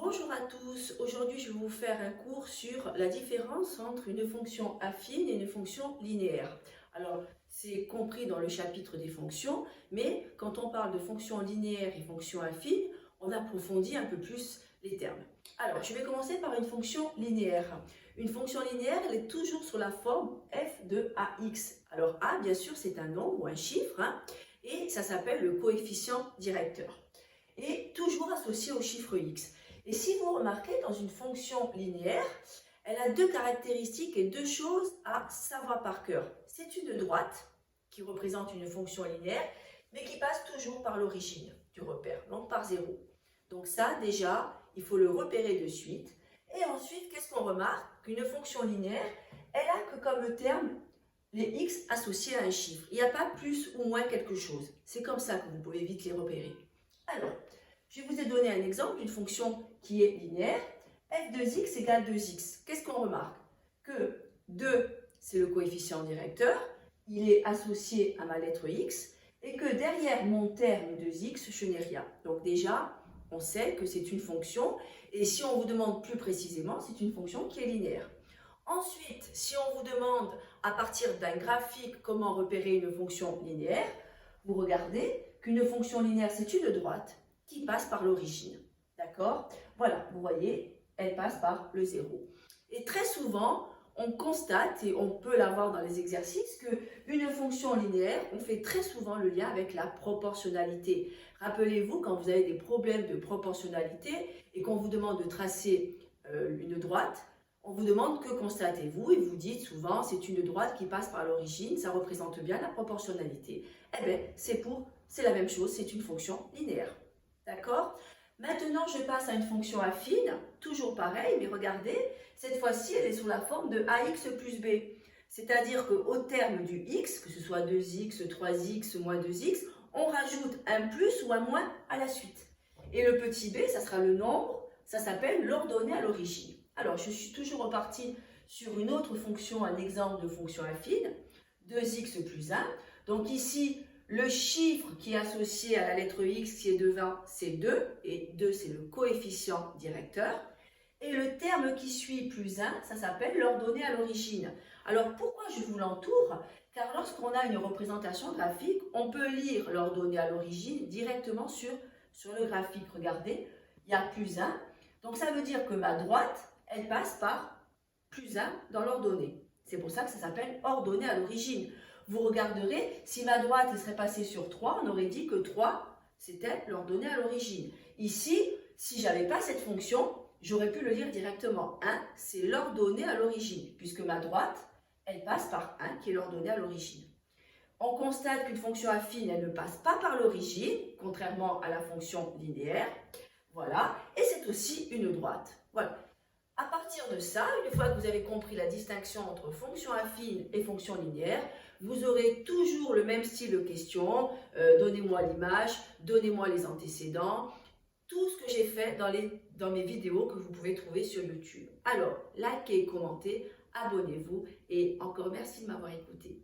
Bonjour à tous, aujourd'hui je vais vous faire un cours sur la différence entre une fonction affine et une fonction linéaire. Alors c'est compris dans le chapitre des fonctions, mais quand on parle de fonctions linéaires et fonctions affines, on approfondit un peu plus les termes. Alors je vais commencer par une fonction linéaire. Une fonction linéaire, elle est toujours sous la forme f de ax. Alors a, bien sûr, c'est un nombre ou un chiffre, et ça s'appelle le coefficient directeur. Et toujours associé au chiffre x. Et si vous remarquez, dans une fonction linéaire, elle a deux caractéristiques et deux choses à savoir par cœur. C'est une droite, qui représente une fonction linéaire, mais qui passe toujours par l'origine du repère, donc par 0. Donc ça, déjà, il faut le repérer de suite. Et ensuite, qu'est-ce qu'on remarque? Qu'une fonction linéaire, elle a que comme terme les x associés à un chiffre. Il n'y a pas plus ou moins quelque chose. C'est comme ça que vous pouvez vite les repérer. Alors, je vous ai donné un exemple d'une fonction qui est linéaire. F de x égale 2x. Qu'est-ce qu'on remarque? Que 2, c'est le coefficient directeur. Il est associé à ma lettre x. Et que derrière mon terme de x, je n'ai rien. Donc déjà, on sait que c'est une fonction. Et si on vous demande plus précisément, c'est une fonction qui est linéaire. Ensuite, si on vous demande à partir d'un graphique comment repérer une fonction linéaire, vous regardez qu'une fonction linéaire, c'est une droite qui passe par l'origine. D'accord? Voilà, vous voyez, elle passe par le 0. Et très souvent, on constate, et on peut l'avoir dans les exercices, qu'une fonction linéaire, on fait très souvent le lien avec la proportionnalité. Rappelez-vous, quand vous avez des problèmes de proportionnalité et qu'on vous demande de tracer une droite, on vous demande que constatez-vous et vous dites souvent c'est une droite qui passe par l'origine, ça représente bien la proportionnalité. Eh bien, c'est la même chose, c'est une fonction linéaire. D'accord? Maintenant, je passe à une fonction affine, toujours pareil, mais regardez, cette fois-ci, elle est sous la forme de ax plus b. C'est-à-dire qu'au terme du x, que ce soit 2x, 3x, moins 2x, on rajoute un plus ou un moins à la suite. Et le petit b, ça sera le nombre, ça s'appelle l'ordonnée à l'origine. Alors, je suis toujours repartie sur une autre fonction, un exemple de fonction affine, 2x plus 1. Donc ici, le chiffre qui est associé à la lettre x qui est devant, c'est 2, et 2 c'est le coefficient directeur. Et le terme qui suit plus 1, ça s'appelle l'ordonnée à l'origine. Alors pourquoi je vous l'entoure? Car lorsqu'on a une représentation graphique, on peut lire l'ordonnée à l'origine directement sur le graphique. Regardez, il y a plus 1. Donc ça veut dire que ma droite, elle passe par plus 1 dans l'ordonnée. C'est pour ça que ça s'appelle ordonnée à l'origine. Vous regarderez, si ma droite elle serait passée sur 3, on aurait dit que 3, c'était l'ordonnée à l'origine. Ici, si je n'avais pas cette fonction, j'aurais pu le lire directement. 1, c'est l'ordonnée à l'origine, puisque ma droite, elle passe par 1, qui est l'ordonnée à l'origine. On constate qu'une fonction affine, elle ne passe pas par l'origine, contrairement à la fonction linéaire. Voilà, et c'est aussi une droite. Voilà. À partir de ça, une fois que vous avez compris la distinction entre fonction affine et fonction linéaire, vous aurez toujours le même style de question. Donnez-moi l'image, donnez-moi les antécédents. Tout ce que j'ai fait dans mes vidéos que vous pouvez trouver sur YouTube. Alors, likez, commentez, abonnez-vous et encore merci de m'avoir écouté.